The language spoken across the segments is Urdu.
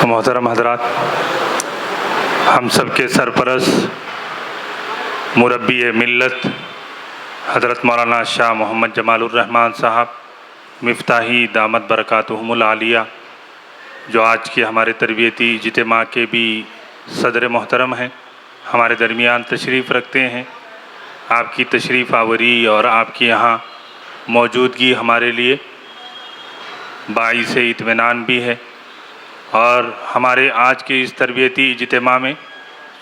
محترم حضرات، ہم سب کے سرپرست مربی ملت حضرت مولانا شاہ محمد جمال الرحمن صاحب مفتاحی دامت برکاتہم العالیہ، جو آج کے ہمارے تربیتی اجتماع کے بھی صدر محترم ہیں، ہمارے درمیان تشریف رکھتے ہیں۔ آپ کی تشریف آوری اور آپ کی یہاں موجودگی ہمارے لیے باعث اطمینان بھی ہے، اور ہمارے آج کے اس تربیتی اجتماع میں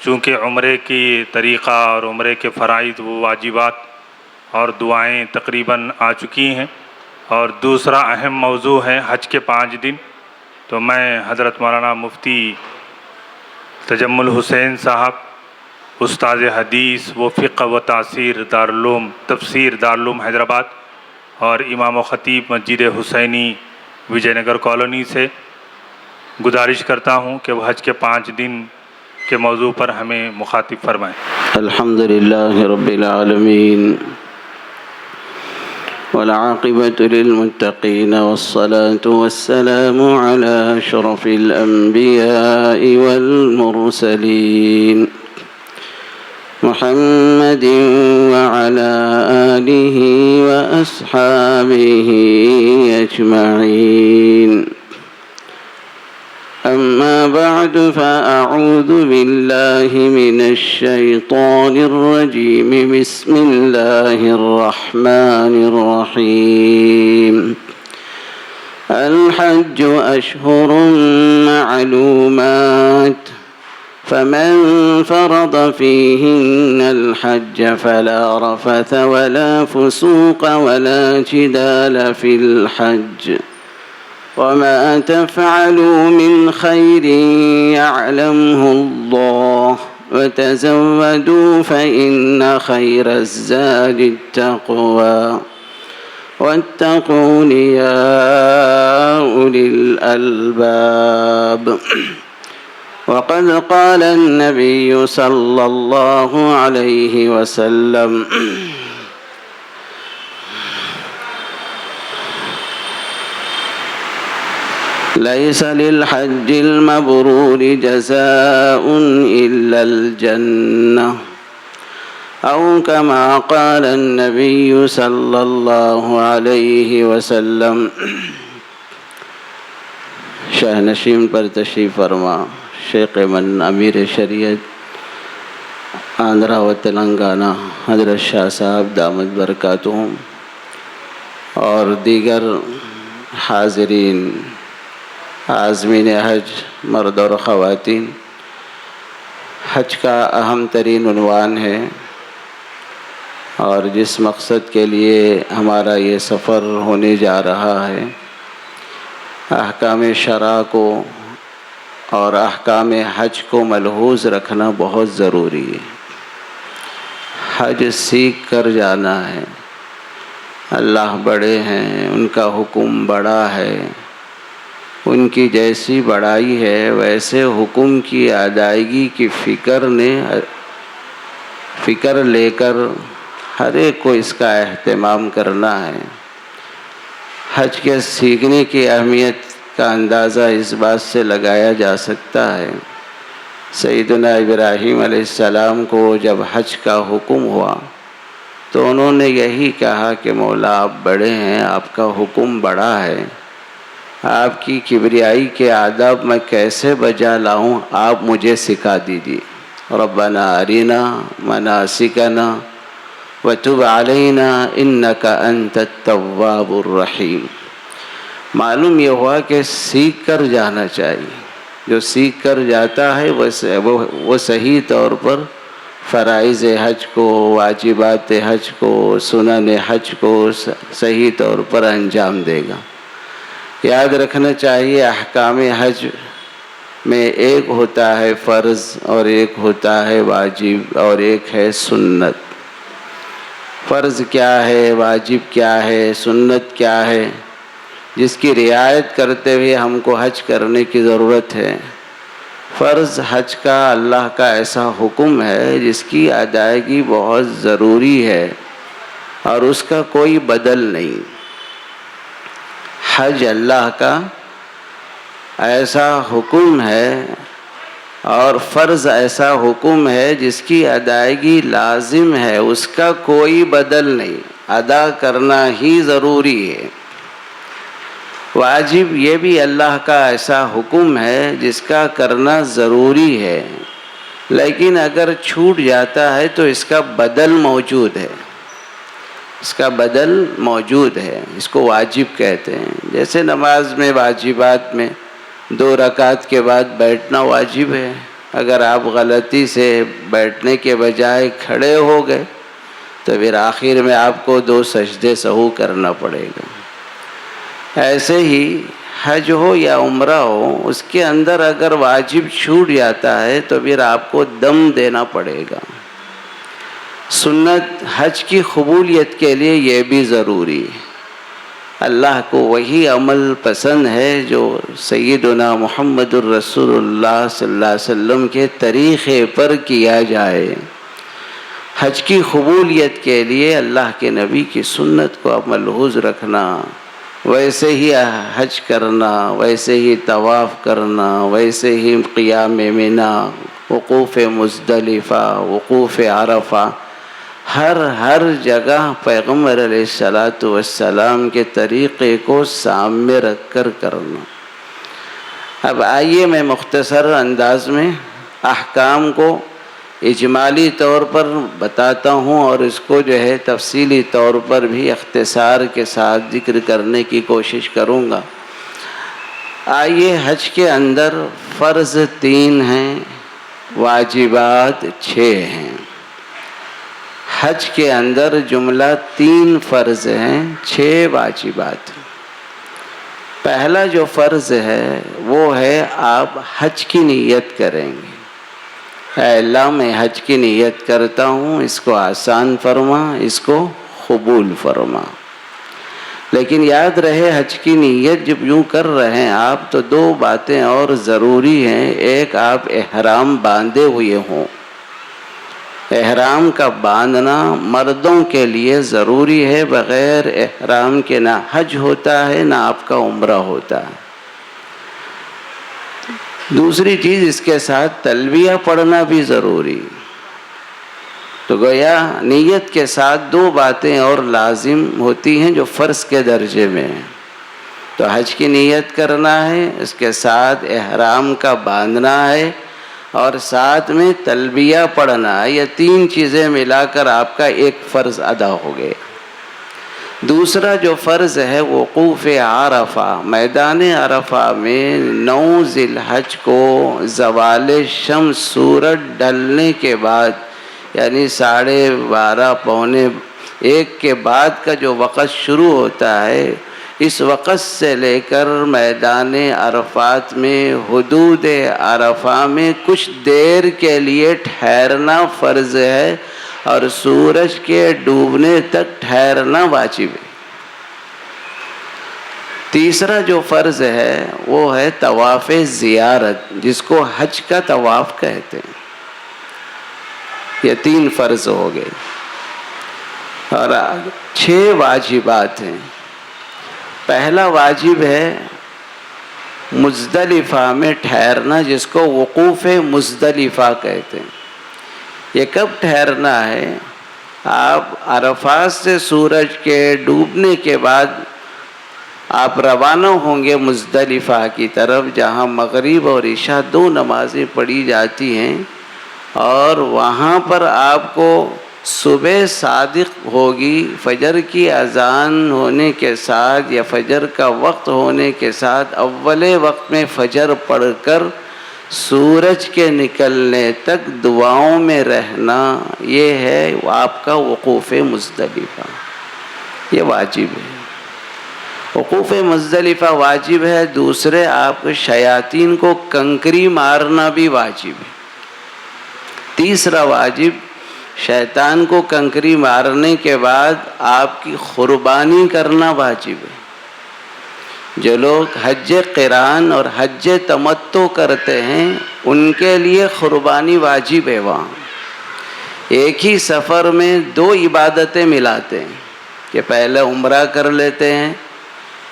چونکہ عمرے کی طریقہ اور عمرے کے فرائض و واجبات اور دعائیں تقریباً آ چکی ہیں، اور دوسرا اہم موضوع ہے حج کے 5 دن، تو میں حضرت مولانا مفتی تجمل حسین صاحب، استاذ حدیث و فقہ و تفسیر دارالعلوم حیدرآباد اور امام و خطیب مسجد حسینی وجے نگر کالونی سے گزارش کرتا ہوں کہ وہ حج کے 5 دن کے موضوع پر ہمیں مخاطب فرمائیں۔ الحمدللہ رب العالمین والعاقبۃ للمتقین والصلاة والسلام علی اشرف الانبیاء والمرسلین محمد وعلى آلہ واصحابہ اجمعین۔ أما بعد فأعوذ بالله من الشيطان الرجيم، بسم الله الرحمن الرحيم۔ الحج أشهر معلومات، فمن فرض فيهن الحج فلا رفث ولا فسوق ولا جدال في الحج، وما تفعلوا من خير يعلمه الله، وتزودوا فإن خير الزاد التقوى، واتقون يا أولي الألباب۔ وقد قال النبي صلى الله عليه وسلم: ليس للحج المبرور جزاء إلا الجنة، أو كما قال النبي صلى الله عليه وسلم۔ شاہ نشین پر تشریف فرما شیخ من امیر شریعت آندھرا و تلنگانہ حضرت شاہ صاحب دامت برکاتہم، اور دیگر حاضرین عازمین حج مرد اور خواتین، حج کا اہم ترین عنوان ہے، اور جس مقصد کے لیے ہمارا یہ سفر ہونے جا رہا ہے، احکام شرع کو اور احکام حج کو ملحوظ رکھنا بہت ضروری ہے۔ حج سیکھ کر جانا ہے۔ اللہ بڑے ہیں، ان کا حکم بڑا ہے، ان کی جیسی بڑائی ہے ویسے حکم کی ادائیگی کی فکر لے کر ہر ایک کو اس کا اہتمام کرنا ہے۔ حج کے سیکھنے کی اہمیت کا اندازہ اس بات سے لگایا جا سکتا ہے، سیدنا ابراہیم علیہ السلام کو جب حج کا حکم ہوا تو انہوں نے یہی کہا کہ مولا آپ بڑے ہیں، آپ کا حکم بڑا ہے، آپ کی کبریائی کے آداب میں کیسے بجا لاؤں، آپ مجھے سکھا دیجیے۔ ربنا ارینا مناسکنا وتب علینا انک انت التواب الرحیم۔ معلوم یہ ہوا کہ سیکھ کر جانا چاہیے۔ جو سیکھ کر جاتا ہے وہ صحیح طور پر فرائض حج کو، واجبات حج کو، سنن حج کو صحیح طور پر انجام دے گا۔ یاد رکھنا چاہیے احکام حج میں ایک ہوتا ہے فرض، اور ایک ہوتا ہے واجب، اور ایک ہے سنت۔ فرض کیا ہے، واجب کیا ہے، سنت کیا ہے، جس کی رعایت کرتے ہوئے ہم کو حج کرنے کی ضرورت ہے۔ فرض حج کا اللہ کا ایسا حکم ہے جس کی ادائیگی بہت ضروری ہے، اور اس کا کوئی بدل نہیں۔ حج اللہ کا ایسا حکم ہے اور فرض ایسا حکم ہے جس کی ادائیگی لازم ہے، اس کا کوئی بدل نہیں، ادا کرنا ہی ضروری ہے۔ واجب یہ بھی اللہ کا ایسا حکم ہے جس کا کرنا ضروری ہے، لیکن اگر چھوٹ جاتا ہے تو اس کا بدل موجود ہے، اس کا بدل موجود ہے، اس کو واجب کہتے ہیں۔ جیسے نماز میں واجبات میں 2 رکعت کے بعد بیٹھنا واجب ہے، اگر آپ غلطی سے بیٹھنے کے بجائے کھڑے ہو گئے تو پھر آخر میں آپ کو 2 سجدے سہو کرنا پڑے گا۔ ایسے ہی حج ہو یا عمرہ ہو، اس کے اندر اگر واجب چھوٹ جاتا ہے تو پھر آپ کو دم دینا پڑے گا۔ سنت حج کی قبولیت کے لیے یہ بھی ضروری ہے۔ اللہ کو وہی عمل پسند ہے جو سیدنا محمد الرسول اللہ صلی اللہ علیہ وسلم کے طریقے پر کیا جائے۔ حج کی قبولیت کے لیے اللہ کے نبی کی سنت کو ملحوظ رکھنا، ویسے ہی حج کرنا، ویسے ہی طواف کرنا، ویسے ہی قیام منا، وقوف مزدلفہ، وقوف عرفہ، ہر جگہ پیغمبر علیہ السلام کے طریقے کو سامنے رکھ کر کرنا۔ اب آئیے میں مختصر انداز میں احکام کو اجمالی طور پر بتاتا ہوں اور اس کو جو ہے تفصیلی طور پر بھی اختصار کے ساتھ ذکر کرنے کی کوشش کروں گا۔ آئیے، حج کے اندر فرض 3 ہیں، واجبات 6 ہیں۔ حج کے اندر جملہ 3 فرض ہیں، 6 واجبات۔ پہلا جو فرض ہے وہ ہے آپ حج کی نیت کریں گے۔ اے اللہ، میں حج کی نیت کرتا ہوں، اس کو آسان فرما، اس کو قبول فرما۔ لیکن یاد رہے، حج کی نیت جب یوں کر رہے ہیں آپ تو 2 باتیں اور ضروری ہیں۔ ایک، آپ احرام باندھے ہوئے ہوں۔ احرام کا باندھنا مردوں کے لیے ضروری ہے، بغیر احرام کے نہ حج ہوتا ہے نہ آپ کا عمرہ ہوتا ہے۔ دوسری چیز، اس کے ساتھ تلبیہ پڑھنا بھی ضروری۔ تو گویا نیت کے ساتھ 2 باتیں اور لازم ہوتی ہیں جو فرض کے درجے میں ہیں۔ تو حج کی نیت کرنا ہے، اس کے ساتھ احرام کا باندھنا ہے اور ساتھ میں تلبیہ پڑھنا ہے۔ یہ 3 چیزیں ملا کر آپ کا ایک فرض ادا ہو گئے۔ دوسرا جو فرض ہے، وقوف عرفہ، میدان عرفہ میں 9 ذی الحج کو زوال شمس، سورج ڈھلنے کے بعد، یعنی 12:30 پونے 1 کے بعد کا جو وقت شروع ہوتا ہے، اس وقت سے لے کر میدان عرفات میں، حدود عرفہ میں کچھ دیر کے لیے ٹھہرنا فرض ہے اور سورج کے ڈوبنے تک ٹھہرنا واجب ہے۔ تیسرا جو فرض ہے وہ ہے طواف زیارت، جس کو حج کا طواف کہتے ہیں۔ یہ 3 فرض ہو گئے اور 6 واجبات ہیں۔ پہلا واجب ہے مزدلفہ میں ٹھہرنا، جس کو وقوف مزدلفہ کہتے ہیں۔ یہ کب ٹھہرنا ہے؟ آپ عرفات سے سورج کے ڈوبنے کے بعد آپ روانہ ہوں گے مزدلفہ کی طرف، جہاں مغرب اور عشاء 2 نمازیں پڑھی جاتی ہیں، اور وہاں پر آپ کو صبح صادق ہوگی، فجر کی اذان ہونے کے ساتھ یا فجر کا وقت ہونے کے ساتھ اول وقت میں فجر پڑھ کر سورج کے نکلنے تک دعاؤں میں رہنا، یہ ہے آپ کا وقوف مزدلفہ۔ یہ واجب ہے، وقوف مزدلفہ واجب ہے۔ دوسرے، آپ شیاطین کو کنکری مارنا بھی واجب ہے۔ تیسرا واجب، شیطان کو کنکری مارنے کے بعد آپ کی قربانی کرنا واجب ہے۔ جو لوگ حج قران اور حج تمتع کرتے ہیں ان کے لیے قربانی واجب ہے۔ وہاں ایک ہی سفر میں 2 عبادتیں ملاتے ہیں کہ پہلے عمرہ کر لیتے ہیں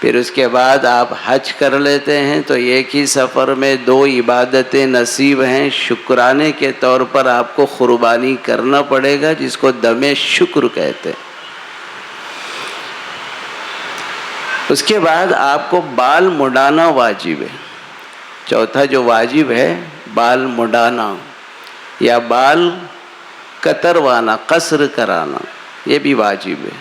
پھر اس کے بعد آپ حج کر لیتے ہیں تو ایک ہی سفر میں 2 عبادتیں نصیب ہیں. شکرانے کے طور پر آپ کو قربانی کرنا پڑے گا، جس کو دم شکر کہتے ہیں. اس کے بعد آپ کو بال مڈانا واجب ہے. چوتھا جو واجب ہے بال مڈانا یا بال کتروانا، قصر کرانا، یہ بھی واجب ہے.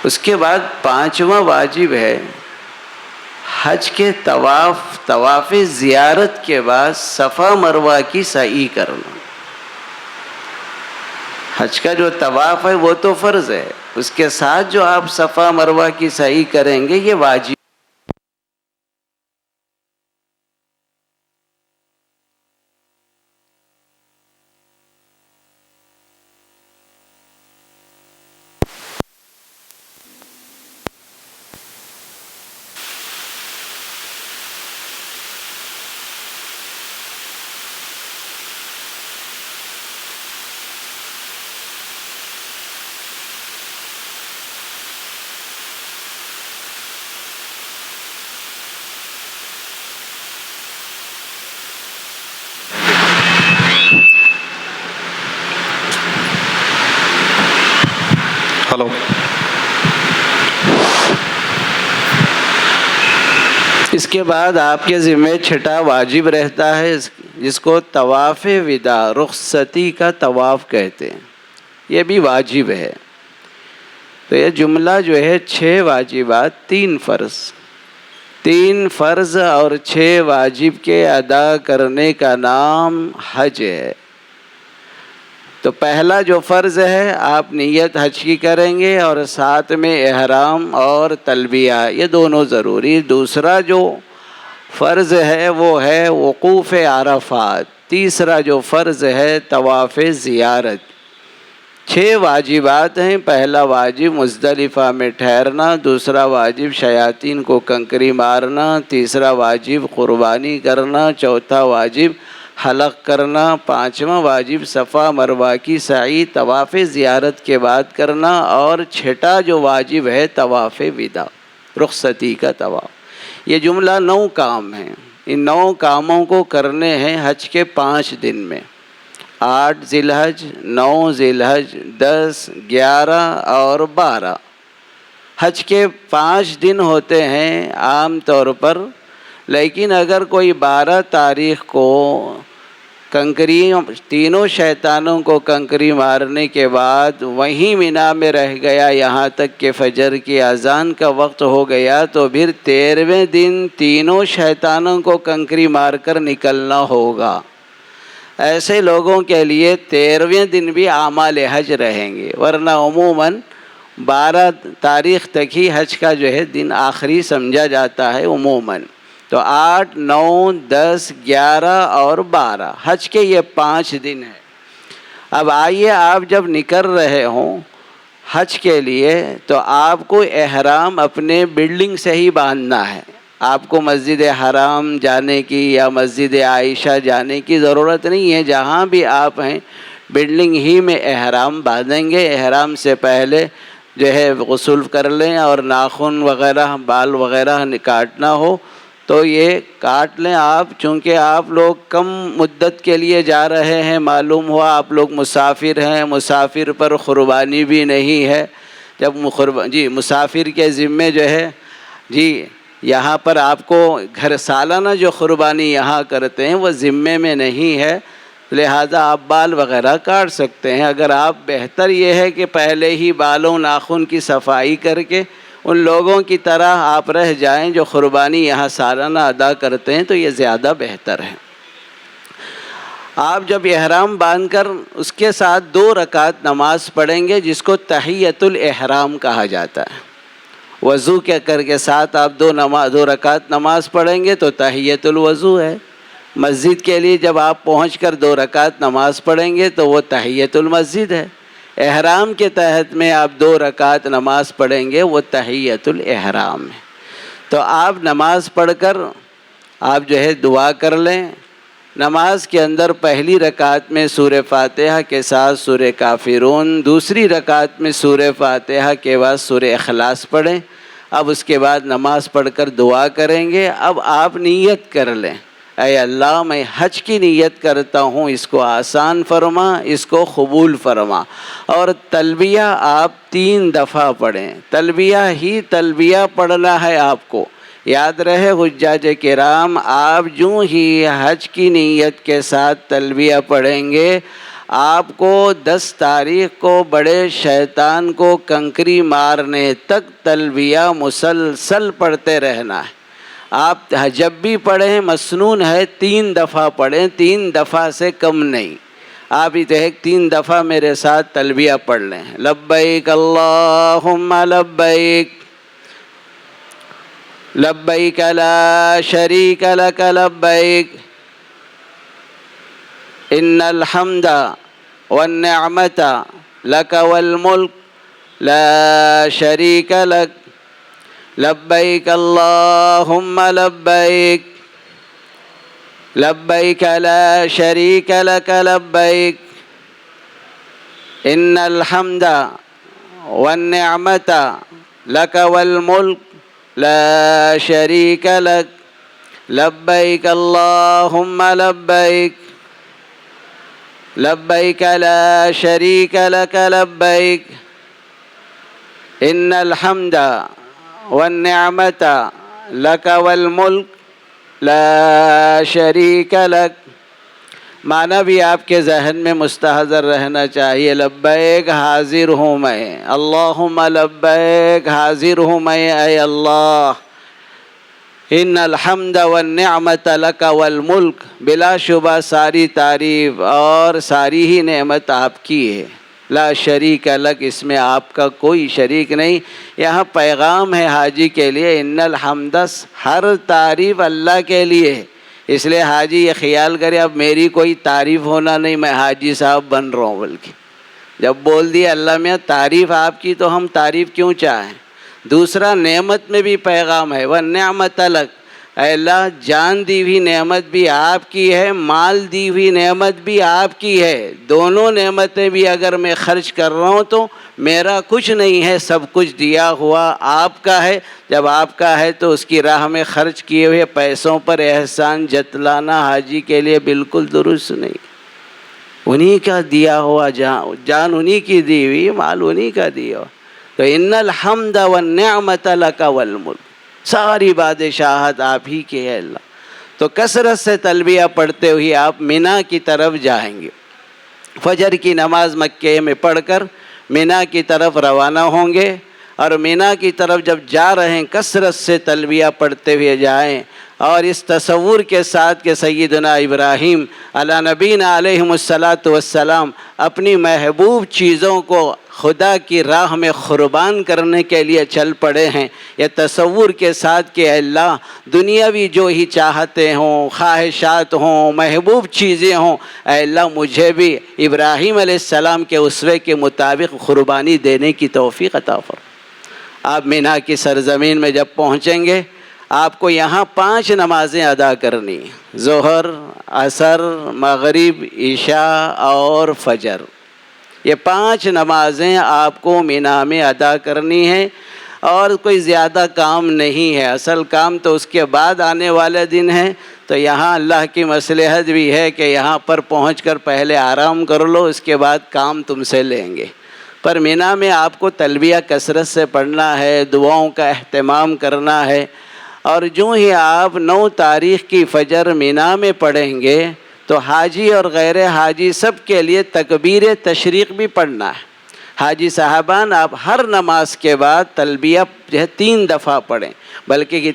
اس کے بعد 5واں واجب ہے حج کے طواف زیارت کے بعد صفا مروہ کی سعی کرنا. حج کا جو طواف ہے وہ تو فرض ہے، اس کے ساتھ جو آپ صفا مروہ کی سعی کریں گے یہ واجب. ہلو. اس کے بعد آپ کے ذمہ چھٹا واجب رہتا ہے جس کو طواف وداع، رخصتی کا طواف کہتے ہیں. یہ بھی واجب ہے. تو یہ جملہ جو ہے 6 واجبات 3 فرض، 3 فرض اور 6 واجب کے ادا کرنے کا نام حج ہے. تو پہلا جو فرض ہے آپ نیت حج کی کریں گے اور ساتھ میں احرام اور تلبیہ، یہ دونوں ضروری. دوسرا جو فرض ہے وہ ہے وقوف عرفات. تیسرا جو فرض ہے طواف زیارت. 6 واجبات ہیں. پہلا واجب مزدلفہ میں ٹھہرنا، دوسرا واجب شیاطین کو کنکری مارنا، تیسرا واجب قربانی کرنا، چوتھا واجب حلق کرنا، 5واں واجب صفا مروہ کی سعی طواف زیارت کے بعد کرنا، اور 6واں جو واجب ہے طواف وداع، رخصتی کا طواف. یہ جملہ 9 کام ہیں. ان 9 کاموں کو کرنے ہیں حج کے 5 دن میں: 8 ذی الحج، 9 ذی الحج، 10، 11 اور 12. حج کے 5 دن ہوتے ہیں عام طور پر، لیکن اگر کوئی 12 تاریخ کو تینوں شیطانوں کو کنکری مارنے کے بعد وہیں مینا میں رہ گیا یہاں تک کہ فجر کی اذان کا وقت ہو گیا، تو پھر 13ویں دن تینوں شیطانوں کو کنکری مار کر نکلنا ہوگا. ایسے لوگوں کے لیے 13ویں دن بھی اعمال حج رہیں گے، ورنہ عموماً 12 تاریخ تک ہی حج کا جو ہے دن آخری سمجھا جاتا ہے عموماً. تو 8، 9، 10، 11 اور 12 حج کے یہ 5 دن ہیں. اب آئیے، آپ جب نکل رہے ہوں حج کے لیے تو آپ کو احرام اپنے بلڈنگ سے ہی باندھنا ہے. آپ کو مسجد حرام جانے کی یا مسجد عائشہ جانے کی ضرورت نہیں ہے. جہاں بھی آپ ہیں بلڈنگ ہی میں احرام باندھیں گے. احرام سے پہلے جو ہے غسل کر لیں، اور ناخن وغیرہ بال وغیرہ کاٹنا ہو تو یہ کاٹ لیں آپ. چونکہ آپ لوگ کم مدت کے لیے جا رہے ہیں، معلوم ہوا آپ لوگ مسافر ہیں، مسافر پر قربانی بھی نہیں ہے. جب مسافر کے ذمے جو ہے یہاں پر آپ کو گھر سالانہ جو قربانی یہاں کرتے ہیں وہ ذمے میں نہیں ہے، لہذا آپ بال وغیرہ کاٹ سکتے ہیں. اگر آپ بہتر یہ ہے کہ پہلے ہی بالوں ناخن کی صفائی کر کے ان لوگوں کی طرح آپ رہ جائیں جو قربانی یہاں سالانہ ادا کرتے ہیں، تو یہ زیادہ بہتر ہے. آپ جب احرام باندھ کر اس کے ساتھ 2 رکعت نماز پڑھیں گے جس کو تحیۃ الاحرام کہا جاتا ہے. وضو کے کر کے ساتھ آپ 2 رکعت نماز پڑھیں گے تو تحیۃ الوضو ہے. مسجد کے لیے جب آپ پہنچ کر 2 رکعت نماز پڑھیں گے تو وہ تحیۃ المسجد ہے. احرام کے تحت میں آپ 2 رکعت نماز پڑھیں گے وہ تحیۃ الاحرام ہے. تو آپ نماز پڑھ کر آپ جو ہے دعا کر لیں. نماز کے اندر پہلی رکعت میں سورہ فاتحہ کے ساتھ سورہ کافرون، دوسری رکعت میں سورہ فاتحہ کے بعد سورہ اخلاص پڑھیں. اب اس کے بعد نماز پڑھ کر دعا کریں گے. اب آپ نیت کر لیں, اے اللہ میں حج کی نیت کرتا ہوں, اس کو آسان فرما, اس کو قبول فرما. اور تلبیہ آپ 3 دفعہ پڑھیں. تلبیہ ہی تلبیہ پڑھنا ہے آپ کو. یاد رہے حجاج کرام, آپ جو ہی حج کی نیت کے ساتھ تلبیہ پڑھیں گے, آپ کو 10 تاریخ کو بڑے شیطان کو کنکری مارنے تک تلبیہ مسلسل پڑھتے رہنا ہے. آپ جب بھی پڑھیں مسنون ہے 3 دفعہ پڑھیں, 3 دفعہ سے کم نہیں. آپ ایک 3 دفعہ میرے ساتھ تلبیہ پڑھ لیں. لبیک اللہم لبیک لبیک لا شریک لک لبیک ان الحمد والنعمت لک والملک لا شریک لک لبیک اللہم لبیک لبیک لا شریک لک لبیک ان الحمد والنعمت لک والملک لا شریک لک لبیک اللہم لبیک لبیک لا شریک لک لبیک ان الحمد والنعمت لک والملک لا شریک لک. معنی بھی آپ کے ذہن میں مستحضر رہنا چاہیے. لبیک حاضر ہوں میں, اللہم لبیک حاضر ہوں میں, اے اللہ. ان الحمد والنعمت لک والملک, بلا شبہ ساری تعریف اور ساری ہی نعمت آپ کی ہے. لا شریک لک, اس میں آپ کا کوئی شریک نہیں. یہاں پیغام ہے حاجی کے لیے, ان الحمد, ہر تعریف اللہ کے لیے ہے. اس لیے حاجی یہ خیال کرے اب میری کوئی تعریف ہونا نہیں, میں حاجی صاحب بن رہا ہوں. بلکہ جب بول دیا اللہ میاں تعریف آپ کی تو ہم تعریف کیوں چاہیں. دوسرا نعمت میں بھی پیغام ہے, وَالنِّعْمَةَ لَكَ, اے اللہ جان دی ہوئی نعمت بھی آپ کی ہے, مال دی ہوئی نعمت بھی آپ کی ہے. دونوں نعمتیں بھی اگر میں خرچ کر رہا ہوں تو میرا کچھ نہیں ہے, سب کچھ دیا ہوا آپ کا ہے. جب آپ کا ہے تو اس کی راہ میں خرچ کیے ہوئے پیسوں پر احسان جتلانا حاجی کے لیے بالکل درست نہیں. انہی کا دیا ہوا جان انہی کی دی ہوئی, مال انہی کا دیا ہوا. تو ان الحمد والنعمت لک والملک, ساری بادشاہت آپ ہی کی ہے اللہ. تو کثرت سے تلبیہ پڑھتے ہوئے آپ مینا کی طرف جائیں گے. فجر کی نماز مکے میں پڑھ کر مینا کی طرف روانہ ہوں گے. اور مینا کی طرف جب جا رہے ہیں کثرت سے تلبیہ پڑھتے ہوئے جائیں, اور اس تصور کے ساتھ کہ سیدنا ابراہیم علی نبینا علیہم الصلاۃ والسلام اپنی محبوب چیزوں کو خدا کی راہ میں قربان کرنے کے لیے چل پڑے ہیں. یہ تصور کے ساتھ کہ اللہ دنیاوی جو ہی چاہتے ہوں, خواہشات ہوں, محبوب چیزیں ہوں, اے اللہ مجھے بھی ابراہیم علیہ السلام کے اسوے کے مطابق قربانی دینے کی توفیق عطا فرما. آپ مینا کی سرزمین میں جب پہنچیں گے آپ کو یہاں 5 نمازیں ادا کرنی, ظہر, عصر, مغرب, عشاء اور فجر. یہ 5 نمازیں آپ کو مینا میں ادا کرنی ہیں, اور کوئی زیادہ کام نہیں ہے. اصل کام تو اس کے بعد آنے والے دن ہے. تو یہاں اللہ کی مصلحت بھی ہے کہ یہاں پر پہنچ کر پہلے آرام کر لو, اس کے بعد کام تم سے لیں گے. پر مینا میں آپ کو تلبیہ کثرت سے پڑھنا ہے, دعاؤں کا اہتمام کرنا ہے. اور جو ہی آپ 9 تاریخ کی فجر مینا میں پڑھیں گے تو حاجی اور غیر حاجی سب کے لیے تکبیر تشریق بھی پڑھنا ہے. حاجی صاحبان آپ ہر نماز کے بعد تلبیہ 3 دفعہ پڑھیں. بلکہ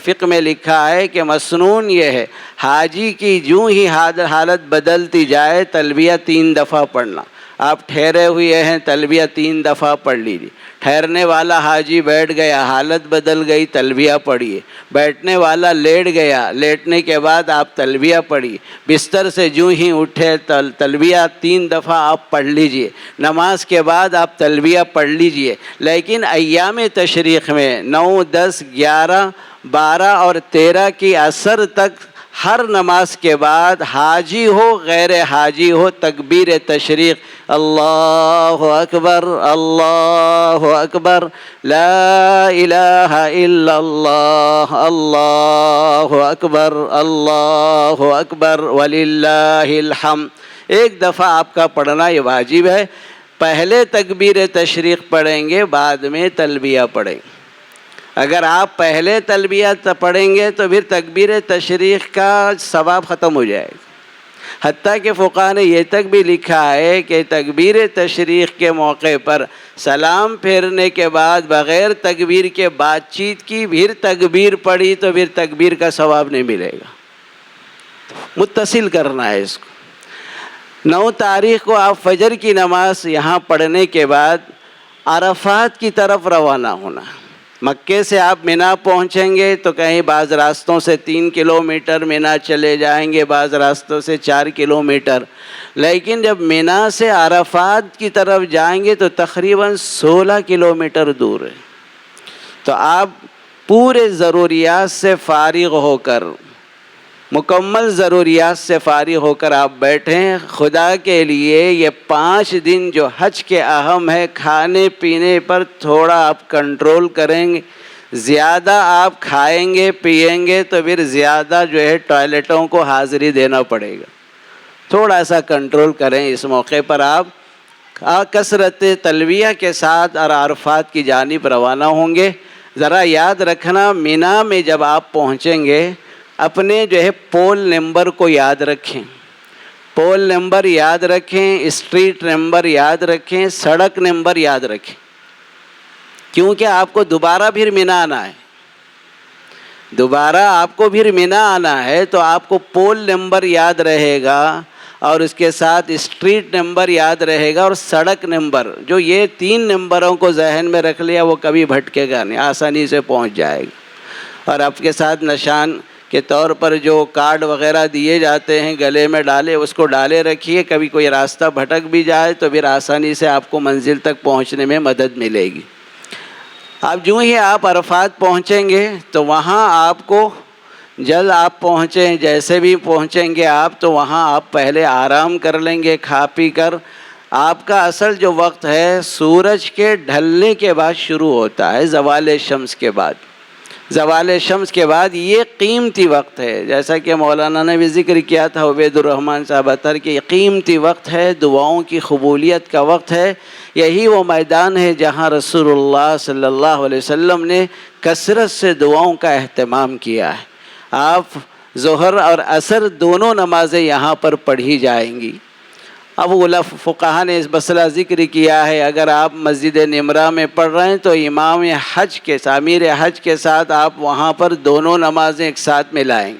فقہ میں لکھا ہے کہ مسنون یہ ہے حاجی کی جو ہی حالت بدلتی جائے تلبیہ 3 دفعہ پڑھنا. آپ ٹھہرے ہوئے ہیں تلبیہ 3 دفعہ پڑھ لیجیے. ٹھہرنے والا حاجی بیٹھ گیا, حالت بدل گئی, تلبیہ پڑھیے. بیٹھنے والا لیٹ گیا, لیٹنے کے بعد آپ تلبیہ پڑھیے. بستر سے جو ہی اٹھے تلبیہ 3 دفعہ آپ پڑھ لیجیے. نماز کے بعد آپ تلبیہ پڑھ لیجیے. لیکن ایام تشریق میں 9, 10, 11, 12 اور 13 کی عصر تک ہر نماز کے بعد حاجی ہو غیر حاجی ہو تکبیر تشریق اللہ اکبر اللہ اکبر لا الہ الا اللہ اللہ اکبر وللہ الحمد ایک دفعہ آپ کا پڑھنا یہ واجب ہے۔ پہلے تکبیر تشریق پڑھیں گے، بعد میں تلبیہ پڑھیں گے۔ اگر آپ پہلے تلبیہ پڑھیں گے تو پھر تکبیر تشریق کا ثواب ختم ہو جائے گا۔ حتیٰ کہ فقہاء نے یہ تک بھی لکھا ہے کہ تکبیر تشریق کے موقع پر سلام پھیرنے کے بعد بغیر تکبیر کے بات چیت کی، پھر تکبیر پڑھی تو پھر تکبیر کا ثواب نہیں ملے گا۔ متصل کرنا ہے اس کو۔ 9 تاریخ کو آپ فجر کی نماز یہاں پڑھنے کے بعد عرفات کی طرف روانہ ہونا۔ مکے سے آپ مینا پہنچیں گے تو کہیں بعض راستوں سے 3 کلومیٹر مینا چلے جائیں گے، بعض راستوں سے 4 کلومیٹر، لیکن جب مینا سے عرفات کی طرف جائیں گے تو تقریباً 16 کلومیٹر دور ہے۔ تو آپ پورے ضروریات سے فارغ ہو کر، مکمل ضروریات سے فارغ ہو کر آپ بیٹھیں۔ خدا کے لیے یہ 5 دن جو حج کے اہم ہے، کھانے پینے پر تھوڑا آپ کنٹرول کریں گے۔ زیادہ آپ کھائیں گے پیئیں گے تو پھر زیادہ جو ہے ٹوائلٹوں کو حاضری دینا پڑے گا۔ تھوڑا سا کنٹرول کریں۔ اس موقع پر آپ کثرت تلبیہ کے ساتھ اور عرفات کی جانب روانہ ہوں گے۔ ذرا یاد رکھنا، مینا میں جب آپ پہنچیں گے اپنے جو ہے پول نمبر کو یاد رکھیں، پول نمبر یاد رکھیں، اسٹریٹ نمبر یاد رکھیں، سڑک نمبر یاد رکھیں، کیونکہ آپ کو دوبارہ پھر مینا آنا ہے۔ دوبارہ آپ کو پھر مینا آنا ہے تو آپ کو پول نمبر یاد رہے گا اور اس کے ساتھ اسٹریٹ نمبر یاد رہے گا اور سڑک نمبر۔ جو یہ 3 نمبروں کو ذہن میں رکھ لیا وہ کبھی بھٹکے گا نہیں، آسانی سے پہنچ جائے گا۔ اور آپ کے ساتھ نشان کے طور پر جو کارڈ وغیرہ دیے جاتے ہیں گلے میں ڈالے، اس کو ڈالے رکھیے، کبھی کوئی راستہ بھٹک بھی جائے تو پھر آسانی سے آپ کو منزل تک پہنچنے میں مدد ملے گی۔ اب جو ہی آپ عرفات پہنچیں گے تو وہاں آپ کو جلد آپ پہنچیں، جیسے بھی پہنچیں گے آپ تو وہاں آپ پہلے آرام کر لیں گے کھا پی کر۔ آپ کا اصل جو وقت ہے سورج کے ڈھلنے کے بعد شروع ہوتا ہے، زوال شمس کے بعد۔ زوال شمس کے بعد یہ قیمتی وقت ہے، جیسا کہ مولانا نے بھی ذکر کیا تھا عبید الرحمن صاحب اتر کہ یہ قیمتی وقت ہے، دعاؤں کی قبولیت کا وقت ہے۔ یہی وہ میدان ہے جہاں رسول اللہ صلی اللہ علیہ وسلم نے کثرت سے دعاؤں کا اہتمام کیا ہے۔ آپ ظہر اور عصر دونوں نمازیں یہاں پر پڑھی جائیں گی۔ اب فقہاء نے اس مسئلہ ذکر کیا ہے، اگر آپ مسجد نمرہ میں پڑھ رہے ہیں تو امام حج کے امیر حج کے ساتھ آپ وہاں پر دونوں نمازیں ایک ساتھ ملائیں۔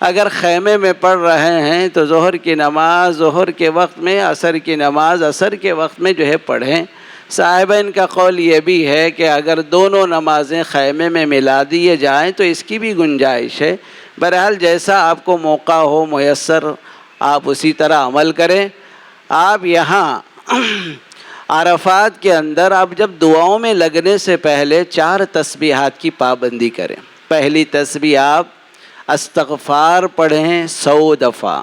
اگر خیمے میں پڑھ رہے ہیں تو ظہر کی نماز ظہر کے وقت میں، عصر کی نماز عصر کے وقت میں جو ہے پڑھیں۔ صاحبین کا قول یہ بھی ہے کہ اگر دونوں نمازیں خیمے میں ملا دیے جائیں تو اس کی بھی گنجائش ہے۔ بہرحال جیسا آپ کو موقع ہو میسر آپ اسی طرح عمل کریں۔ آپ یہاں عرفات کے اندر آپ جب دعاؤں میں لگنے سے پہلے 4 تسبیحات کی پابندی کریں۔ پہلی تسبیح آپ استغفار پڑھیں 100 دفعہ۔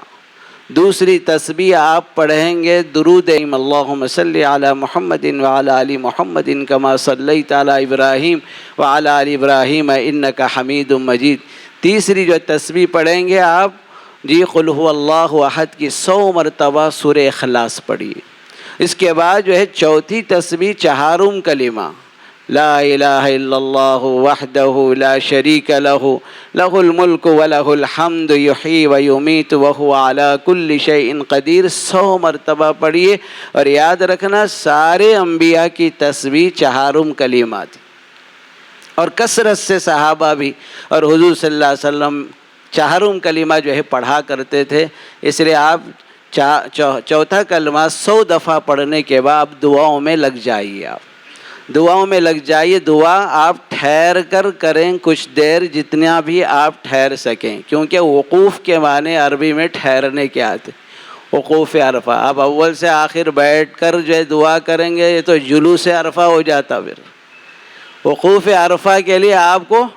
دوسری تسبیح آپ پڑھیں گے درود اللہم صلی علی محمد وعلی آل محمد کما صلیت علی ابراہیم وعلی آل ابراہیم انک حمید مجید۔ تیسری جو تسبیح پڑھیں گے آپ قل هو اللہ احد کی 100 مرتبہ سورہ اخلاص پڑھیے۔ اس کے بعد جو ہے چوتھی تسبیح چہارم کلمہ لا الہ الا اللہ وحدہ لا شریک لہ لہ الملک ولہ الحمد یحیی ویمیت وہو علی کل شیء قدیر 100 مرتبہ پڑھیے۔ اور یاد رکھنا سارے انبیاء کی تسبیح چہارم کلمات، اور کثرت سے صحابہ بھی اور حضور صلی اللہ علیہ وسلم چہارم کلمہ جو ہے پڑھا کرتے تھے۔ اس لیے آپ چوتھا کلمہ 100 دفعہ پڑھنے کے بعد دعاؤں میں لگ جائیے۔ آپ دعاؤں میں لگ جائیے۔ دعا آپ ٹھہر کر کریں کچھ دیر، جتنا بھی آپ ٹھہر سکیں، کیونکہ وقوف کے معنی عربی میں ٹھہرنے کے آتے، وقوف عرفہ۔ آپ اول سے آخر بیٹھ کر جو ہے دعا کریں گے یہ تو جلوس عرفہ ہو جاتا۔ پھر وقوف عرفہ کے لیے آپ کو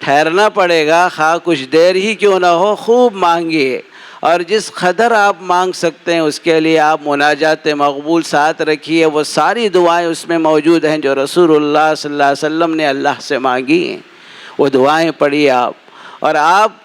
ٹھہرنا پڑے گا، خواہ کچھ دیر ہی کیوں نہ ہو، خوب مانگیے، اور جس قدر آپ مانگ سکتے ہیں اس کے لیے آپ مناجات مقبول ساتھ رکھیے۔ وہ ساری دعائیں اس میں موجود ہیں جو رسول اللہ صلی اللہ علیہ وسلم نے اللہ سے مانگی ہیں، وہ دعائیں پڑھیے آپ۔ اور آپ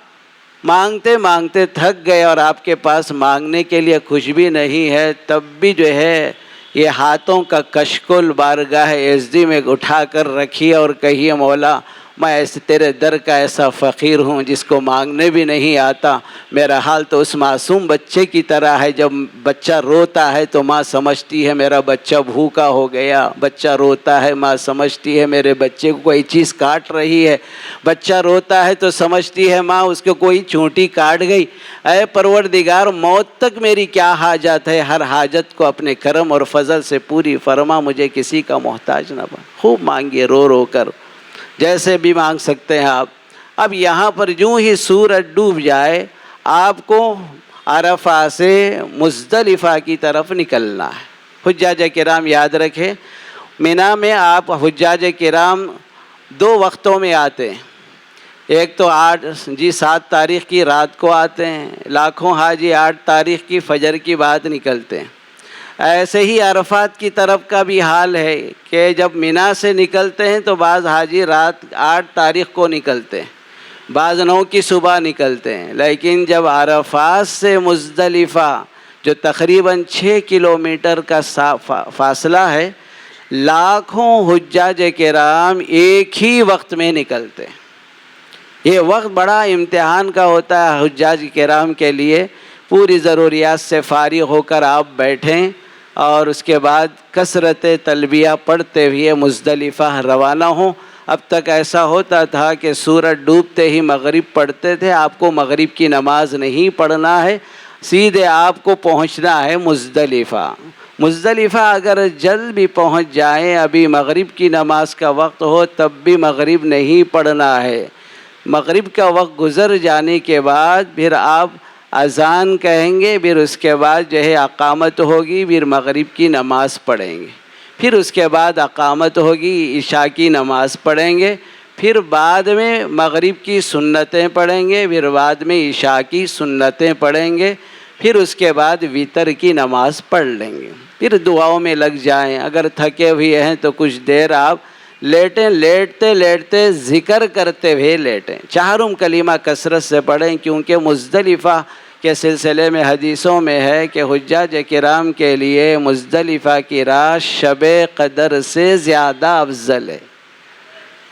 مانگتے مانگتے تھک گئے اور آپ کے پاس مانگنے کے لیے کچھ بھی نہیں ہے، تب بھی جو ہے یہ ہاتھوں کا کشکول بارگاہ عزی میں اٹھا کر رکھیے اور کہیے مولا میں ایسے تیرے در کا ایسا فقیر ہوں جس کو مانگنے بھی نہیں آتا، میرا حال تو اس معصوم بچے کی طرح ہے، جب بچہ روتا ہے تو ماں سمجھتی ہے میرا بچہ بھوکا ہو گیا، بچہ روتا ہے ماں سمجھتی ہے میرے بچے کو کوئی چیز کاٹ رہی ہے، بچہ روتا ہے تو سمجھتی ہے ماں اس کو کوئی چونٹی کاٹ گئی۔ اے پروردگار موت تک میری کیا حاجت ہے، ہر حاجت کو اپنے کرم اور فضل سے پوری فرما، مجھے کسی کا محتاج نہ بنا۔ خوب مانگیے رو رو کر، جیسے بھی مانگ سکتے ہیں آپ۔ اب یہاں پر یوں ہی سورج ڈوب جائے آپ کو عرفہ سے مزدلفہ کی طرف نکلنا ہے۔ حجاج کرام یاد رکھیں، مینا میں آپ حجاج کرام 2 وقتوں میں آتے ہیں، ایک تو 7 تاریخ کی رات کو آتے ہیں، لاکھوں حاجی 8 تاریخ کی فجر کی بعد نکلتے ہیں۔ ایسے ہی عرفات کی طرف کا بھی حال ہے کہ جب مینا سے نکلتے ہیں تو بعض حاجی رات 8 تاریخ کو نکلتے ہیں، بعض 9 کی صبح نکلتے ہیں، لیکن جب عرفات سے مزدلفہ جو تقریباً 6 کلومیٹر کا فاصلہ ہے، لاکھوں حجاج کرام ایک ہی وقت میں نکلتے ہیں۔ یہ وقت بڑا امتحان کا ہوتا ہے حجاج کرام کے لیے، پوری ضروریات سے فارغ ہو کر آپ بیٹھیں اور اس کے بعد کثرت تلبیہ پڑھتے ہوئے مزدلفہ روانہ ہوں۔ اب تک ایسا ہوتا تھا کہ سورج ڈوبتے ہی مغرب پڑھتے تھے، آپ کو مغرب کی نماز نہیں پڑھنا ہے، سیدھے آپ کو پہنچنا ہے مزدلفہ۔ مزدلفہ اگر جلد بھی پہنچ جائیں، ابھی مغرب کی نماز کا وقت ہو تب بھی مغرب نہیں پڑھنا ہے۔ مغرب کا وقت گزر جانے کے بعد پھر آپ اذان کہیں گے، پھر اس کے بعد جو ہے اقامت ہوگی، پھر مغرب کی نماز پڑھیں گے، پھر اس کے بعد اقامت ہوگی، عشاء کی نماز پڑھیں گے، پھر بعد میں مغرب کی سنتیں پڑھیں گے، پھر بعد میں عشاء کی سنتیں پڑھیں گے، پھر اس کے بعد وتر کی نماز پڑھ لیں گے، پھر دعاؤں میں لگ جائیں۔ اگر تھکے ہوئے ہیں تو کچھ دیر آپ لیٹیں، لیٹتے لیٹتے ذکر کرتے ہوئے لیٹیں، 4 کلمہ کثرت سے پڑھیں، کیونکہ مزدلفہ کے سلسلے میں حدیثوں میں ہے کہ حجاج کرام کے لیے مزدلفہ کی رات شب قدر سے زیادہ افضل ہے۔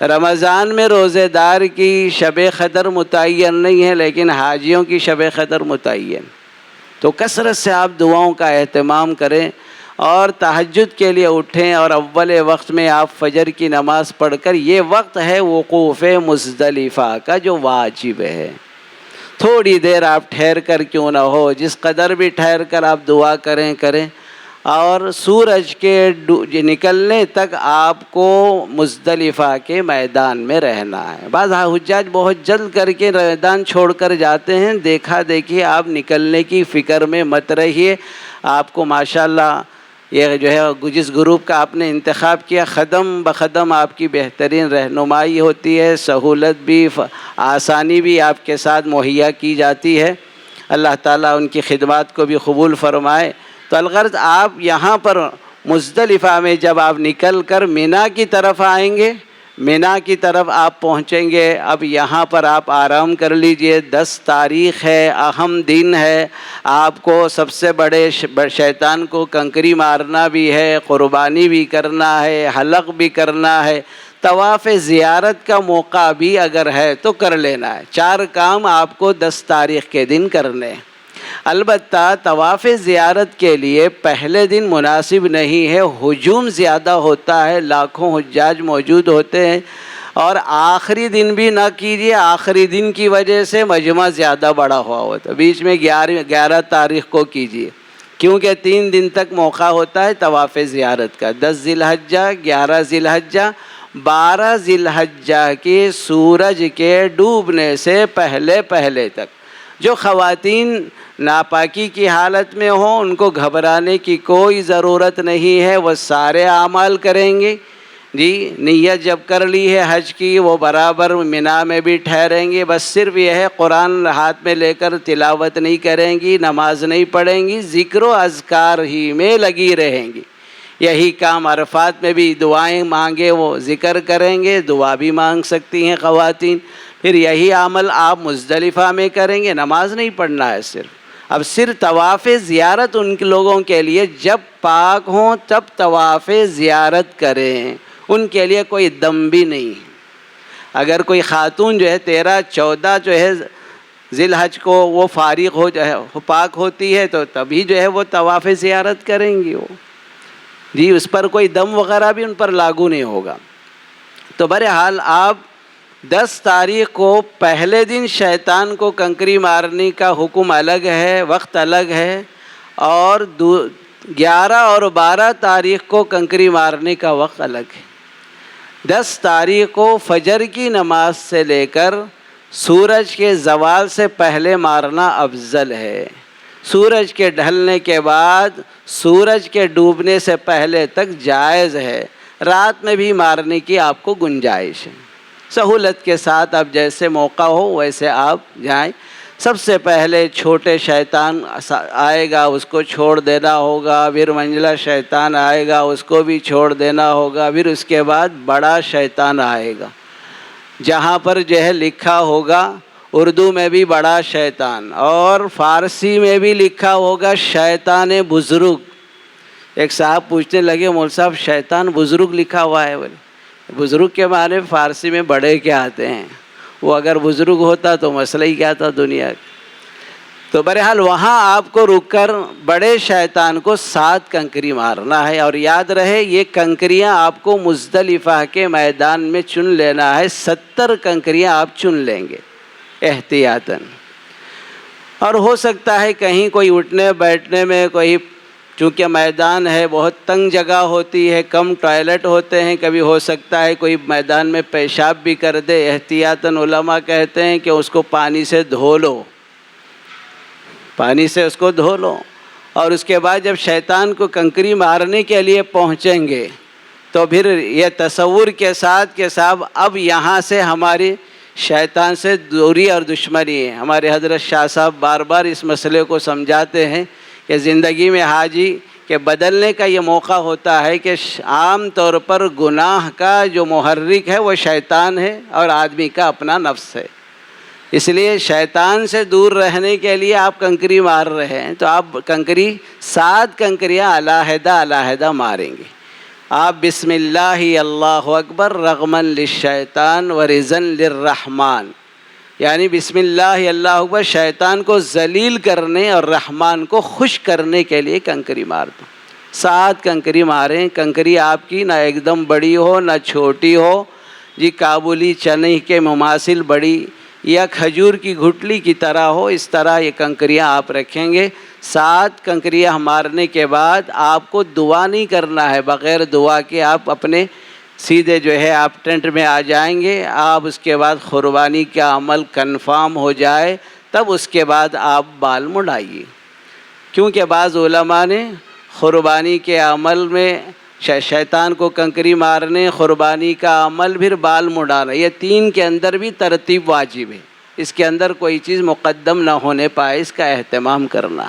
رمضان میں روزے دار کی شب قدر متعین نہیں ہے، لیکن حاجیوں کی شب قدر متعین، تو کثرت سے آپ دعاؤں کا اہتمام کریں اور تہجد کے لیے اٹھیں، اور اول وقت میں آپ فجر کی نماز پڑھ کر، یہ وقت ہے وقوف مزدلفہ کا جو واجب ہے، تھوڑی دیر آپ ٹھہر کر کیوں نہ ہو، جس قدر بھی ٹھہر کر آپ دعا کریں، اور سورج کے نکلنے تک آپ کو مزدلفہ کے میدان میں رہنا ہے۔ بعض حجاج بہت جلد کر کے میدان چھوڑ کر جاتے ہیں، دیکھا دیکھیے آپ نکلنے کی فکر میں مت رہیے۔ آپ کو ماشاءاللہ یہ جو ہے جس گروپ کا آپ نے انتخاب کیا، قدم بقدم آپ کی بہترین رہنمائی ہوتی ہے، سہولت بھی آسانی بھی آپ کے ساتھ مہیا کی جاتی ہے۔ اللہ تعالیٰ ان کی خدمات کو بھی قبول فرمائے۔ تو الغرض آپ یہاں پر مزدلفہ میں جب آپ نکل کر مینا کی طرف آئیں گے، مینا کی طرف آپ پہنچیں گے، اب یہاں پر آپ آرام کر لیجئے، 10 تاریخ ہے، اہم دن ہے، آپ کو سب سے بڑے شیطان کو کنکری مارنا بھی ہے، قربانی بھی کرنا ہے، حلق بھی کرنا ہے، طواف زیارت کا موقع بھی اگر ہے تو کر لینا ہے۔ 4 کام آپ کو 10 تاریخ کے دن کرنے ہیں۔ البتہ طواف زیارت کے لیے پہلے دن مناسب نہیں ہے، ہجوم زیادہ ہوتا ہے، لاکھوں حجاج موجود ہوتے ہیں، اور آخری دن بھی نہ کیجیے، آخری دن کی وجہ سے مجمع زیادہ بڑا ہوا ہوتا ہے، بیچ میں 11 تاریخ کو کیجیے، کیونکہ 3 دن تک موقع ہوتا ہے طواف زیارت کا، 10 ذی الحجہ، 11 ذی الحجہ، 12 ذی الحجہ کے سورج کے ڈوبنے سے پہلے تک۔ جو خواتین ناپاکی کی حالت میں ہوں ان کو گھبرانے کی کوئی ضرورت نہیں ہے، وہ سارے اعمال کریں گے، جی نیت جب کر لی ہے حج کی، وہ برابر منا میں بھی ٹھہریں گے، بس صرف یہ ہے قرآن ہاتھ میں لے کر تلاوت نہیں کریں گی، نماز نہیں پڑھیں گی، ذکر و اذکار ہی میں لگی رہیں گی۔ یہی کام عرفات میں بھی دعائیں مانگے وہ ذکر کریں گے، دعا بھی مانگ سکتی ہیں خواتین۔ پھر یہی عمل آپ مزدلفہ میں کریں گے، نماز نہیں پڑھنا ہے صرف۔ اب صرف طواف زیارت ان کے لوگوں کے لیے جب پاک ہوں تب طواف زیارت کریں، ان کے لیے کوئی دم بھی نہیں۔ اگر کوئی خاتون جو ہے 13 14 جو ہے ذی الحج کو وہ فارغ ہو جائے پاک ہوتی ہے تو تبھی جو ہے وہ طواف زیارت کریں گی وہ، جی اس پر کوئی دم وغیرہ بھی ان پر لاگو نہیں ہوگا۔ تو بہرحال آپ 10 تاریخ کو پہلے دن شیطان کو کنکری مارنے کا حکم الگ ہے، وقت الگ ہے، اور 11 اور 12 تاریخ کو کنکری مارنے کا وقت الگ ہے۔ 10 تاریخ کو فجر کی نماز سے لے کر سورج کے زوال سے پہلے مارنا افضل ہے، سورج کے ڈھلنے کے بعد سورج کے ڈوبنے سے پہلے تک جائز ہے، رات میں بھی مارنے کی آپ کو گنجائش ہے، سہولت کے ساتھ اب جیسے موقع ہو ویسے آپ جائیں۔ سب سے پہلے چھوٹے شیطان آئے گا اس کو چھوڑ دینا ہوگا، پھر منجلا شیطان آئے گا اس کو بھی چھوڑ دینا ہوگا، پھر اس کے بعد بڑا شیطان آئے گا، جہاں پر جو ہے لکھا ہوگا اردو میں بھی بڑا شیطان اور فارسی میں بھی لکھا ہوگا شیطان بزرگ۔ ایک صاحب پوچھنے لگے مول صاحب شیطان بزرگ لکھا ہوا ہے، بولے بزرگ کے معنی فارسی میں بڑے کیا آتے ہیں، وہ اگر بزرگ ہوتا تو مسئلہ ہی کیا تھا دنیا کا۔ تو بہرحال وہاں آپ کو رک کر بڑے شیطان کو 7 کنکری مارنا ہے، اور یاد رہے یہ کنکریاں آپ کو مزدلفہ کے میدان میں چن لینا ہے، 70 کنکریاں آپ چن لیں گے احتیاطاً۔ اور ہو سکتا ہے کہیں کوئی اٹھنے بیٹھنے میں کوئی، چونکہ میدان ہے بہت تنگ جگہ ہوتی ہے، کم ٹوائلٹ ہوتے ہیں، کبھی ہو سکتا ہے کوئی میدان میں پیشاب بھی کر دے، احتیاطاً علماء کہتے ہیں کہ اس کو پانی سے دھو لو، پانی سے اس کو دھو لو، اور اس کے بعد جب شیطان کو کنکری مارنے کے لیے پہنچیں گے تو پھر یہ تصور کے ساتھ کہ صاحب اب یہاں سے ہماری شیطان سے دوری اور دشمنی ہے۔ ہمارے حضرت شاہ صاحب بار بار اس مسئلے کو سمجھاتے ہیں کہ زندگی میں حاجی کے بدلنے کا یہ موقع ہوتا ہے کہ عام طور پر گناہ کا جو محرک ہے وہ شیطان ہے اور آدمی کا اپنا نفس ہے، اس لیے شیطان سے دور رہنے کے لیے آپ کنکری مار رہے ہیں، تو آپ کنکری 7 کنکریاں علیحدہ علیحدہ ماریں گے۔ آپ بسم اللہ اللہ اکبر رغما للشیطان ورضا للرحمن، یعنی بسم اللہ اللہ اکبر شیطان کو ذلیل کرنے اور رحمان کو خوش کرنے کے لیے کنکری مار دو۔ 7 کنکری ماریں، کنکری آپ کی نہ ایک دم بڑی ہو نہ چھوٹی ہو، جی کابلی چنے کے مماثل بڑی یا کھجور کی گھٹلی کی طرح ہو، اس طرح یہ کنکریاں آپ رکھیں گے۔ 7 کنکریاں مارنے کے بعد آپ کو دعا نہیں کرنا ہے، بغیر دعا کے آپ اپنے سیدھے جو ہے آپ ٹینٹ میں آ جائیں گے۔ آپ اس کے بعد قربانی کا عمل کنفرم ہو جائے تب اس کے بعد آپ بال مڈائیے، کیونکہ بعض علماء نے قربانی کے عمل میں شیطان کو کنکری مارنے، قربانی کا عمل، پھر بال مڈانا، یہ 3 کے اندر بھی ترتیب واجب ہے، اس کے اندر کوئی چیز مقدم نہ ہونے پائے، اس کا اہتمام کرنا۔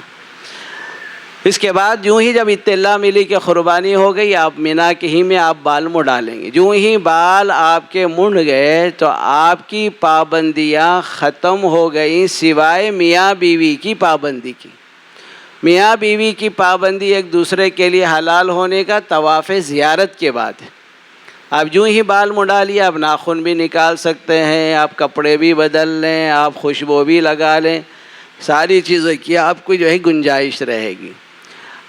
اس کے بعد یوں ہی جب اطلاع ملی کہ قربانی ہو گئی، آپ مینا کے ہی میں آپ بال مڈالیں گے۔ یوں ہی بال آپ کے منڈ گئے تو آپ کی پابندیاں ختم ہو گئیں سوائے میاں بیوی کی پابندی کی۔ میاں بیوی کی پابندی ایک دوسرے کے لیے حلال ہونے کا طواف زیارت کے بعد ہے۔ آپ جو ہی بال مڈا لیا، آپ ناخن بھی نکال سکتے ہیں، آپ کپڑے بھی بدل لیں، آپ خوشبو بھی لگا لیں، ساری چیزیں کی آپ کو جو ہے گنجائش رہے گی۔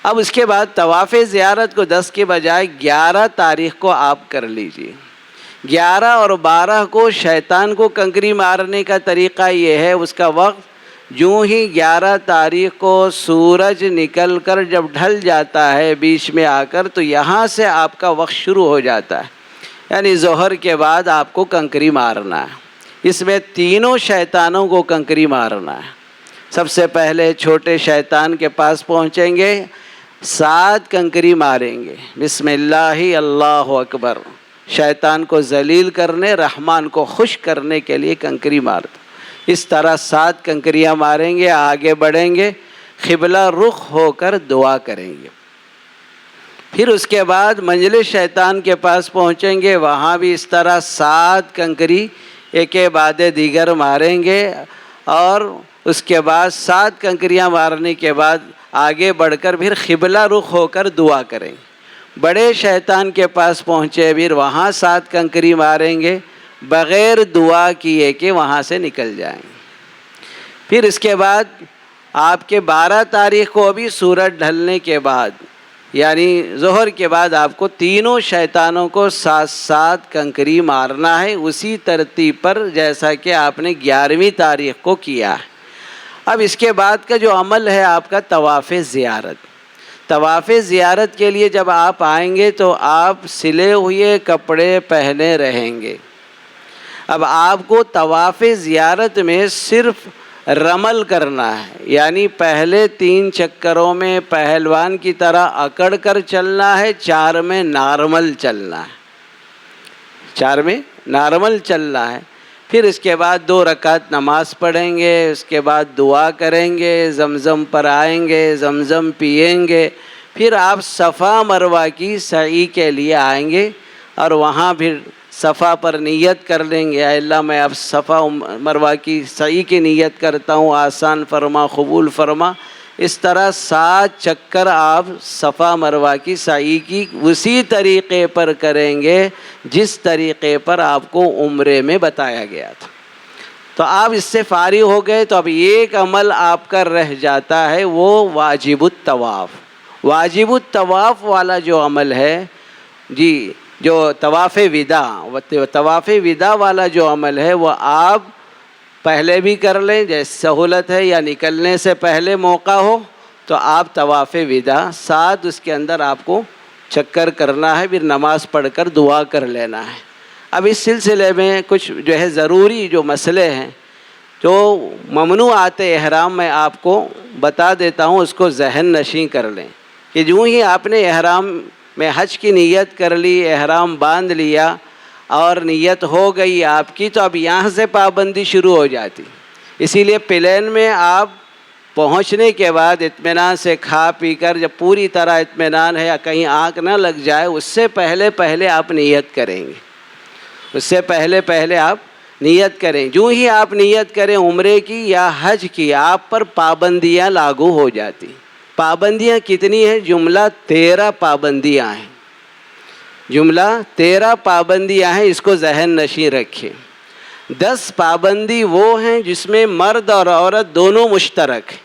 اب اس کے بعد طواف زیارت کو 10 کے بجائے 11 تاریخ کو آپ کر لیجئے۔ 11 اور 12 کو شیطان کو کنکری مارنے کا طریقہ یہ ہے، اس کا وقت جو ہی 11 تاریخ کو سورج نکل کر جب ڈھل جاتا ہے بیچ میں آ کر، تو یہاں سے آپ کا وقت شروع ہو جاتا ہے، یعنی ظہر کے بعد آپ کو کنکری مارنا ہے۔ اس میں تینوں شیطانوں کو کنکری مارنا ہے۔ سب سے پہلے چھوٹے شیطان کے پاس پہنچیں گے، 7 کنکری ماریں گے، بسم اللہ اللہ اکبر، شیطان کو ذلیل کرنے، رحمان کو خوش کرنے کے لیے کنکری مارتا۔ اس طرح 7 کنکریاں ماریں گے، آگے بڑھیں گے، قبلہ رخ ہو کر دعا کریں گے۔ پھر اس کے بعد منزل شیطان کے پاس پہنچیں گے، وہاں بھی اس طرح 7 کنکری ایک بعد دیگر ماریں گے، اور اس کے بعد 7 کنکریاں مارنے کے بعد آگے بڑھ کر پھر قبلہ رخ ہو کر دعا کریں گے۔ بڑے شیطان کے پاس پہنچے، پھر وہاں 7 کنکری ماریں گے، بغیر دعا کیے کہ وہاں سے نکل جائیں گے۔ پھر اس کے بعد آپ کے 12 تاریخ کو بھی سورج ڈھلنے کے بعد، یعنی ظہر کے بعد، آپ کو تینوں شیطانوں کو 7 کنکری مارنا ہے، اسی ترتیب پر جیسا کہ آپ نے 11ویں تاریخ کو کیا ہے۔ اب اس کے بعد کا جو عمل ہے آپ کا طواف زیارت۔ طواف زیارت کے لیے جب آپ آئیں گے تو آپ سلے ہوئے کپڑے پہنے رہیں گے۔ اب آپ کو طواف زیارت میں صرف رمل کرنا ہے، یعنی پہلے 3 چکروں میں پہلوان کی طرح اکڑ کر چلنا ہے، 4 میں نارمل چلنا ہے، 4 میں نارمل چلنا ہے۔ پھر اس کے بعد 2 رکعت نماز پڑھیں گے، اس کے بعد دعا کریں گے، زمزم پر آئیں گے، زمزم پیئیں گے، پھر آپ صفا مروہ کی سعی کے لیے آئیں گے، اور وہاں پھر صفا پر نیت کر لیں گے، اے اللہ میں اب صفا مروہ کی سعی کی نیت کرتا ہوں، آسان فرما، قبول فرما۔ اس طرح 7 چکر آپ صفا مروہ کی سعی کی اسی طریقے پر کریں گے جس طریقے پر آپ کو عمرے میں بتایا گیا تھا۔ تو آپ اس سے فارغ ہو گئے، تو اب ایک عمل آپ کا رہ جاتا ہے، وہ واجب الطواف۔ واجب الطواف والا جو عمل ہے، جی، جو طواف وداع والا جو عمل ہے، وہ آپ پہلے بھی کر لیں، جیسے سہولت ہے، یا نکلنے سے پہلے موقع ہو تو آپ طواف وداع 7 اس کے اندر آپ کو چکر کرنا ہے، پھر نماز پڑھ کر دعا کر لینا ہے۔ اب اس سلسلے میں کچھ جو ہے ضروری جو مسئلے ہیں، جو ممنوعات احرام میں آپ کو بتا دیتا ہوں، اس کو ذہن نشین کر لیں کہ جو ہی آپ نے احرام میں حج کی نیت کر لی، احرام باندھ لیا اور نیت ہو گئی آپ کی، تو اب یہاں سے پابندی شروع ہو جاتی۔ اسی لیے پلین میں آپ پہنچنے کے بعد اطمینان سے کھا پی کر، جب پوری طرح اطمینان ہے، کہیں آنکھ نہ لگ جائے، اس سے پہلے آپ نیت کریں گے، اس سے پہلے آپ نیت کریں۔ جو ہی آپ نیت کریں عمرے کی یا حج کی، آپ پر پابندیاں لاگو ہو جاتی۔ پابندیاں کتنی ہیں؟ جملہ 13 پابندیاں ہیں، جملہ 13 پابندیاں ہیں، اس کو ذہن نشین رکھیں۔ 10 پابندی وہ ہیں جس میں مرد اور عورت دونوں مشترک ہیں۔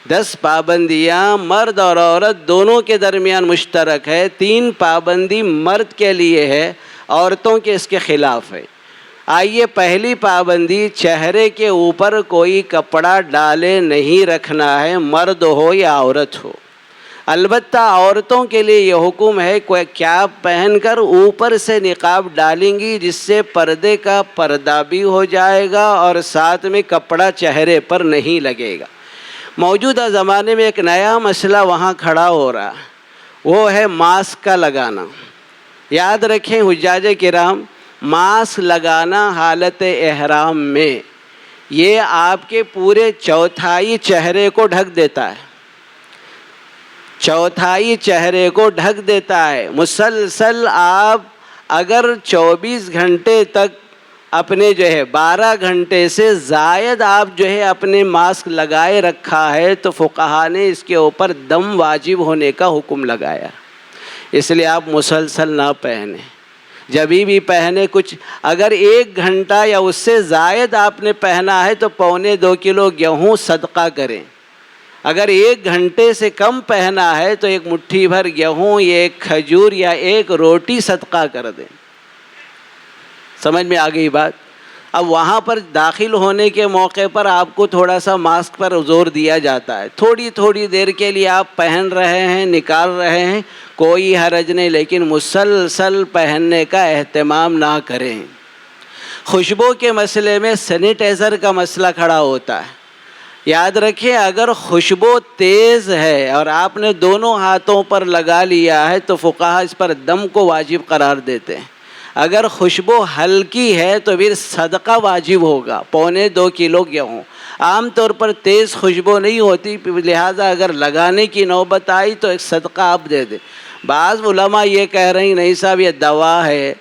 10 پابندیاں مرد اور عورت دونوں کے درمیان مشترک ہے۔ 3 پابندی مرد کے لیے ہے، عورتوں کے اس کے خلاف ہے۔ آئیے، پہلی پابندی، چہرے کے اوپر کوئی کپڑا ڈالے نہیں رکھنا ہے، مرد ہو یا عورت ہو۔ البتہ عورتوں کے لیے یہ حکم ہے کہ کیپ پہن کر اوپر سے نقاب ڈالیں گی، جس سے پردے کا پردہ بھی ہو جائے گا اور ساتھ میں کپڑا چہرے پر نہیں لگے گا۔ موجودہ زمانے میں ایک نیا مسئلہ وہاں کھڑا ہو رہا ہے، وہ ہے ماسک کا لگانا۔ یاد رکھیں حجاج کرام، ماسک لگانا حالت احرام میں یہ آپ کے پورے چوتھائی چہرے کو ڈھک دیتا ہے، چوتھائی چہرے کو ڈھک دیتا ہے۔ مسلسل آپ اگر 24 گھنٹے تک اپنے 12 گھنٹے سے زائد آپ اپنے ماسک لگائے رکھا ہے، تو فقہا نے اس کے اوپر دم واجب ہونے کا حکم لگایا۔ اس لیے آپ مسلسل نہ پہنیں، جبھی بھی پہنے کچھ، اگر 1 گھنٹہ یا اس سے زائد آپ نے پہنا ہے تو 1.25 کلو گیہوں صدقہ کریں۔ اگر 1 گھنٹے سے کم پہنا ہے تو 1 مٹھی بھر گیہوں، 1 کھجور یا 1 روٹی صدقہ کر دیں۔ سمجھ میں آ گئی بات؟ اب وہاں پر داخل ہونے کے موقع پر آپ کو تھوڑا سا ماسک پر زور دیا جاتا ہے، تھوڑی دیر کے لیے آپ پہن رہے ہیں، نکال رہے ہیں، کوئی حرج نہیں، لیکن مسلسل پہننے کا اہتمام نہ کریں۔ خوشبو کے مسئلے میں سینیٹائزر کا مسئلہ کھڑا ہوتا ہے۔ یاد رکھیں، اگر خوشبو تیز ہے اور آپ نے دونوں ہاتھوں پر لگا لیا ہے تو فقہا اس پر دم کو واجب قرار دیتے ہیں۔ اگر خوشبو ہلکی ہے تو پھر صدقہ واجب ہوگا، 1.25 کلو گیہوں۔ عام طور پر تیز خوشبو نہیں ہوتی، لہٰذا اگر لگانے کی نوبت آئی تو ایک صدقہ آپ دے دیں۔ بعض علماء یہ کہہ رہے ہیں نہیں صاحب یہ دوا ہے،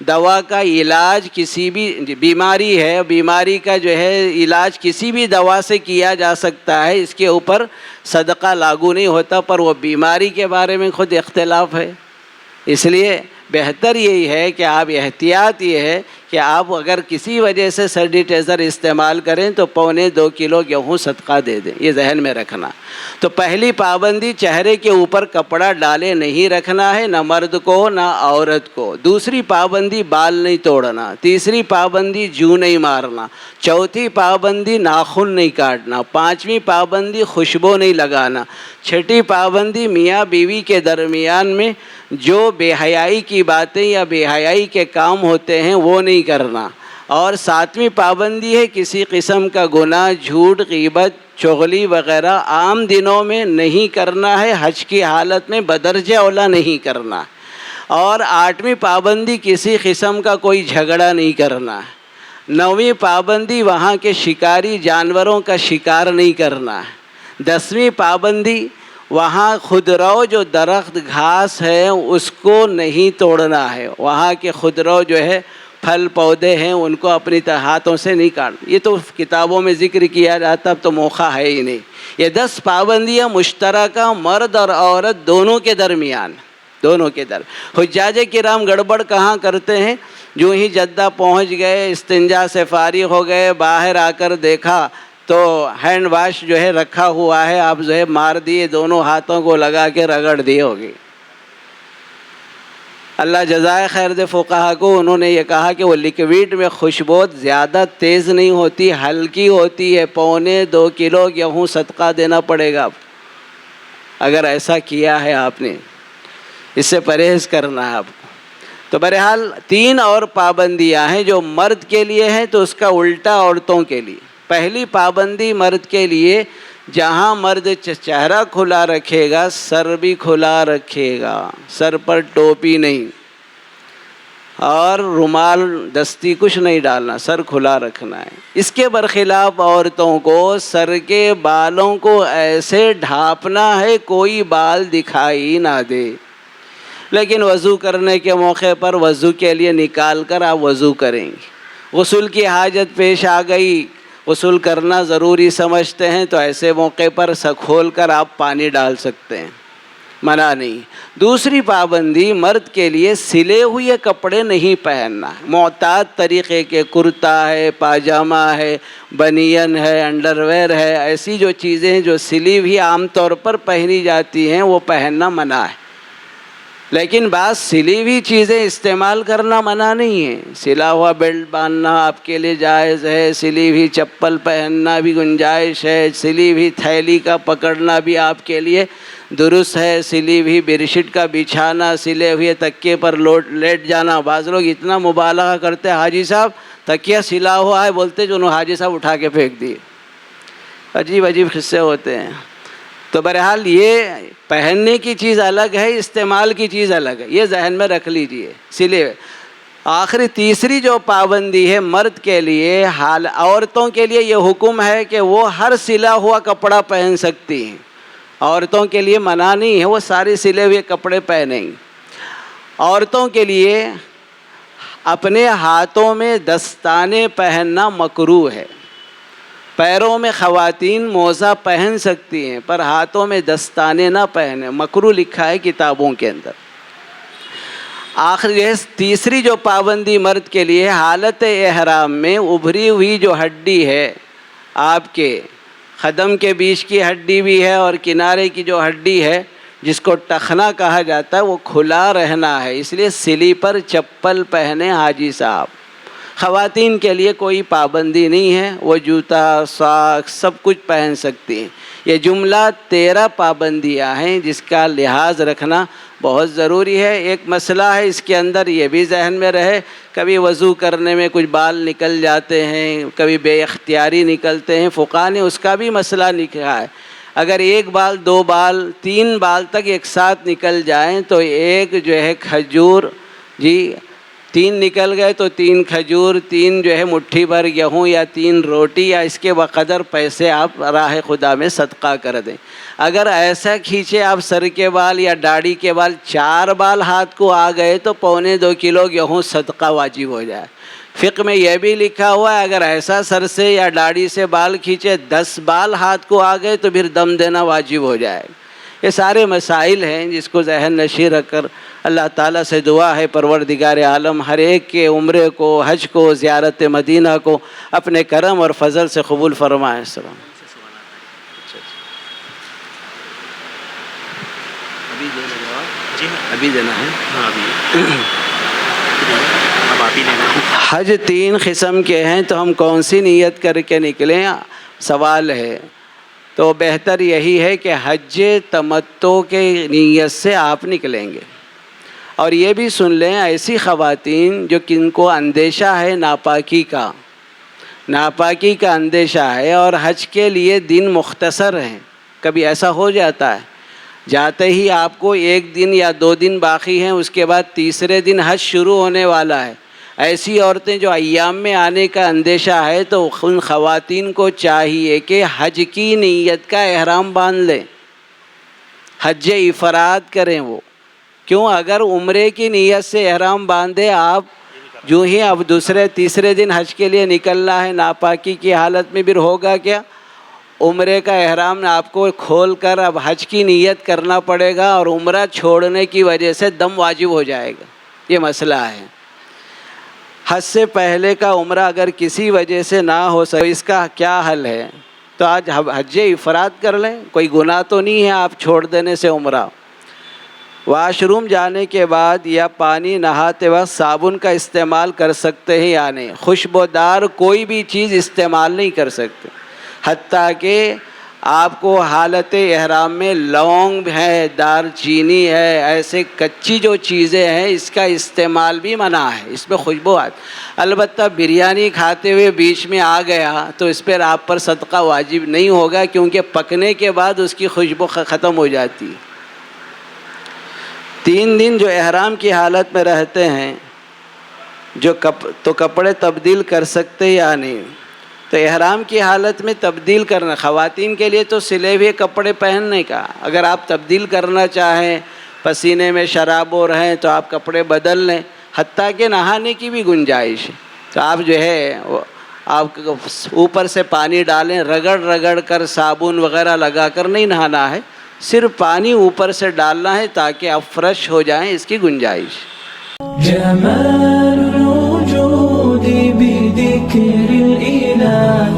دوا کا علاج کسی بھی بیماری ہے، بیماری کا جو ہے علاج کسی بھی دوا سے کیا جا سکتا ہے، اس کے اوپر صدقہ لاگو نہیں ہوتا، پر وہ بیماری کے بارے میں خود اختلاف ہے۔ اس لیے بہتر یہی ہے کہ آپ احتیاط یہ ہے کہ آپ اگر کسی وجہ سے سینیٹائزر استعمال کریں تو 1.25 کلو گیہوں صدقہ دے دیں، یہ ذہن میں رکھنا۔ تو پہلی پابندی چہرے کے اوپر کپڑا ڈالے نہیں رکھنا ہے، نہ مرد کو نہ عورت کو۔ دوسری پابندی بال نہیں توڑنا۔ تیسری پابندی جو نہیں مارنا۔ چوتھی پابندی ناخن نہیں کاٹنا۔ پانچویں پابندی خوشبو نہیں لگانا۔ چھٹی پابندی میاں بیوی کے درمیان میں جو بے حیائی کی باتیں یا بے حیائی کے کام ہوتے ہیں وہ نہیں کرنا۔ اور ساتویں پابندی ہے کسی قسم کا گناہ، جھوٹ، غیبت، چغلی وغیرہ عام دنوں میں نہیں کرنا ہے، حج کی حالت میں بدرجہ اولا نہیں کرنا۔ اور آٹھویں پابندی کسی قسم کا کوئی جھگڑا نہیں کرنا ہے۔ نویں پابندی وہاں کے شکاری جانوروں کا شکار نہیں کرنا ہے۔ 10ویں پابندی وہاں خودرو جو درخت گھاس ہے اس کو نہیں توڑنا ہے، وہاں کے خودرو جو ہے پھل پودے ہیں ان کو اپنی ہاتھوں سے نہیں کاٹنا۔ یہ تو کتابوں میں ذکر کیا جاتا، اب تو موقع ہے ہی نہیں۔ یہ 10 پابندیاں مشترکہ مرد اور عورت دونوں کے درمیان، حجاج کرام گڑبڑ کہاں کرتے ہیں، جو ہی جدہ پہنچ گئے، استنجا سے فارغ ہو گئے، باہر آ کر دیکھا تو ہینڈ واش جو ہے رکھا ہوا ہے، آپ جو ہے مار دیے، دونوں ہاتھوں کو لگا کے رگڑ دی ہوگی۔ اللہ جزائے خیر دے فقہا کو، انہوں نے یہ کہا کہ وہ لکوڈ میں خوشبو زیادہ تیز نہیں ہوتی، ہلکی ہوتی ہے، 1.25 کلو گیہوں صدقہ دینا پڑے گا اگر ایسا کیا ہے آپ نے، اس سے پرہیز کرنا ہے آپ کو۔ تو بہرحال 3 اور پابندیاں ہیں جو مرد کے لیے ہیں، تو اس کا الٹا عورتوں کے لیے۔ پہلی پابندی مرد کے لیے، جہاں مرد چہرہ کھلا رکھے گا سر بھی کھلا رکھے گا، سر پر ٹوپی نہیں اور رومال دستی کچھ نہیں ڈالنا، سر کھلا رکھنا ہے۔ اس کے برخلاف عورتوں کو سر کے بالوں کو ایسے ڈھانپنا ہے کوئی بال دکھائی نہ دے، لیکن وضو کرنے کے موقع پر وضو کے لیے نکال کر آپ وضو کریں گے۔ غسل کی حاجت پیش آ گئی، غسل کرنا ضروری سمجھتے ہیں تو ایسے موقع پر کھول کر آپ پانی ڈال سکتے ہیں، منع نہیں۔ دوسری پابندی مرد کے لیے سلے ہوئے کپڑے نہیں پہننا، معتاد طریقے کے کرتا ہے، پاجامہ ہے، بنین ہے، انڈر ویئر ہے، ایسی جو چیزیں ہیں جو سلی ہوئی عام طور پر پہنی جاتی ہیں وہ پہننا منع ہے۔ لیکن بعض سلی ہوئی چیزیں استعمال کرنا منع نہیں ہے، سلا ہوا بیلٹ باندھنا آپ کے لیے جائز ہے، سلی ہوئی چپل پہننا بھی گنجائش ہے، سلی ہوئی تھیلی کا پکڑنا بھی آپ کے لیے درست ہے، سلی ہوئی بیڈ کا بچھانا، سلے ہوئے تکیے پر لیٹ جانا۔ بعض لوگ اتنا مبالغہ کرتے ہیں، حاجی صاحب تکیہ سلا ہوا ہے بولتے، جو حاجی صاحب اٹھا کے پھینک دیے، عجیب عجیب قصے ہوتے ہیں۔ تو بہرحال یہ پہننے کی چیز الگ ہے، استعمال کی چیز الگ ہے، یہ ذہن میں رکھ لیجئے۔ سلے آخری تیسری جو پابندی ہے مرد کے لیے، عورتوں کے لیے یہ حکم ہے کہ وہ ہر سلا ہوا کپڑا پہن سکتی ہیں، عورتوں کے لیے منع نہیں ہے وہ سارے سلے ہوئے کپڑے پہنیں گی۔ عورتوں کے لیے اپنے ہاتھوں میں دستانے پہننا مکروہ ہے۔ پیروں میں خواتین موزہ پہن سکتی ہیں پر ہاتھوں میں دستانے نہ پہنیں، مکروہ لکھا ہے کتابوں کے اندر۔ آخری تیسری جو پابندی مرد کے لیے، حالت احرام میں ابھری ہوئی جو ہڈی ہے آپ کے قدم کے بیچ کی ہڈی بھی ہے اور کنارے کی جو ہڈی ہے جس کو ٹخنا کہا جاتا ہے وہ کھلا رہنا ہے، اس لیے سلیپر چپل پہنے حاجی صاحب۔ خواتین کے لیے کوئی پابندی نہیں ہے، وہ جوتا ساکھ سب کچھ پہن سکتی ہیں۔ یہ جملہ 13 پابندیاں ہیں جس کا لحاظ رکھنا بہت ضروری ہے۔ ایک مسئلہ ہے اس کے اندر، یہ بھی ذہن میں رہے، کبھی وضو کرنے میں کچھ بال نکل جاتے ہیں، کبھی بے اختیاری نکلتے ہیں، فقہا نے اس کا بھی مسئلہ لکھا ہے۔ اگر 1 بال 2 بال 3 بال تک ایک ساتھ نکل جائیں تو ایک جو ہے کھجور 3 نکل گئے تو 3 کھجور، 3 جو ہے مٹھی بھر گیہوں یا 3 روٹی یا اس کے بقدر پیسے آپ راہ خدا میں صدقہ کر دیں۔ اگر ایسا کھینچے آپ سر کے بال یا داڑھی کے بال 4 بال ہاتھ کو آ گئے تو 1.25 کلو گیہوں صدقہ واجب ہو جائے۔ فقہ میں یہ بھی لکھا ہوا ہے اگر ایسا سر سے یا داڑھی سے بال کھینچے 10 بال ہاتھ کو آ گئے تو پھر دم دینا واجب ہو جائے۔ یہ سارے مسائل ہیں جس کو ذہن نشین رکھ کر اللہ تعالیٰ سے دعا ہے پروردگار عالم ہر ایک کے عمرے کو، حج کو، زیارت مدینہ کو اپنے کرم اور فضل سے قبول فرمائے۔ السلام ابھی دینا ہے؟ حج 3 قسم کے ہیں تو ہم کون سی نیت کر کے نکلیں سوال ہے۔ تو بہتر یہی ہے کہ حج تمتع کے نیت سے آپ نکلیں گے۔ اور یہ بھی سن لیں ایسی خواتین جو کن کو اندیشہ ہے ناپاکی کا اندیشہ ہے اور حج کے لیے دن مختصر ہیں، کبھی ایسا ہو جاتا ہے جاتے ہی آپ کو 1 دن یا 2 دن باقی ہیں، اس کے بعد تیسرے دن حج شروع ہونے والا ہے۔ ایسی عورتیں جو ایام میں آنے کا اندیشہ ہے تو ان خواتین کو چاہیے کہ حج کی نیت کا احرام باندھ لیں، حج افراد کریں۔ وہ کیوں؟ اگر عمرے کی نیت سے احرام باندھے آپ جو ہی اب دوسرے تیسرے دن حج کے لیے نکلنا ہے ناپاکی کی حالت میں، پھر ہوگا کیا؟ عمرے کا احرام آپ کو کھول کر اب حج کی نیت کرنا پڑے گا اور عمرہ چھوڑنے کی وجہ سے دم واجب ہو جائے گا۔ یہ مسئلہ ہے۔ حج سے پہلے کا عمرہ اگر کسی وجہ سے نہ ہو سکے اس کا کیا حل ہے؟ تو آج حج افراد کر لیں، کوئی گناہ تو نہیں ہے آپ چھوڑ دینے سے عمرہ۔ واش روم جانے کے بعد یا پانی نہاتے وقت صابن کا استعمال کر سکتے ہیں یا نہیں؟ خوشبودار کوئی بھی چیز استعمال نہیں کر سکتے، حتیٰ کہ آپ کو حالت احرام میں لونگ ہے، دار چینی ہے، ایسے کچی جو چیزیں ہیں اس کا استعمال بھی منع ہے، اس میں خوشبو آتی۔ البتہ بریانی کھاتے ہوئے بیچ میں آ گیا تو اس پر آپ پر صدقہ واجب نہیں ہوگا کیونکہ پکنے کے بعد اس کی خوشبو ختم ہو جاتی ہے۔ 3 دن جو احرام کی حالت میں رہتے ہیں تو کپڑے تبدیل کر سکتے یا نہیں؟ تو احرام کی حالت میں تبدیل کرنا خواتین کے لیے تو سلے ہوئے کپڑے پہننے کا، اگر آپ تبدیل کرنا چاہیں پسینے میں شراب ہو رہے ہیں تو آپ کپڑے بدل لیں، حتیٰ کہ نہانے کی بھی گنجائش ہے۔ تو آپ جو ہے آپ اوپر سے پانی ڈالیں، رگڑ کر صابن وغیرہ لگا کر نہیں نہانا ہے، صرف پانی اوپر سے ڈالنا ہے تاکہ آپ فریش ہو جائیں، اس کی گنجائش۔ جمال الوجود بذكر الإله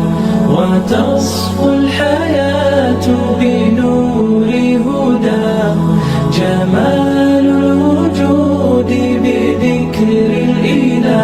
وتصفو الحياة بنور هداه جمال الوجود بذكر الإله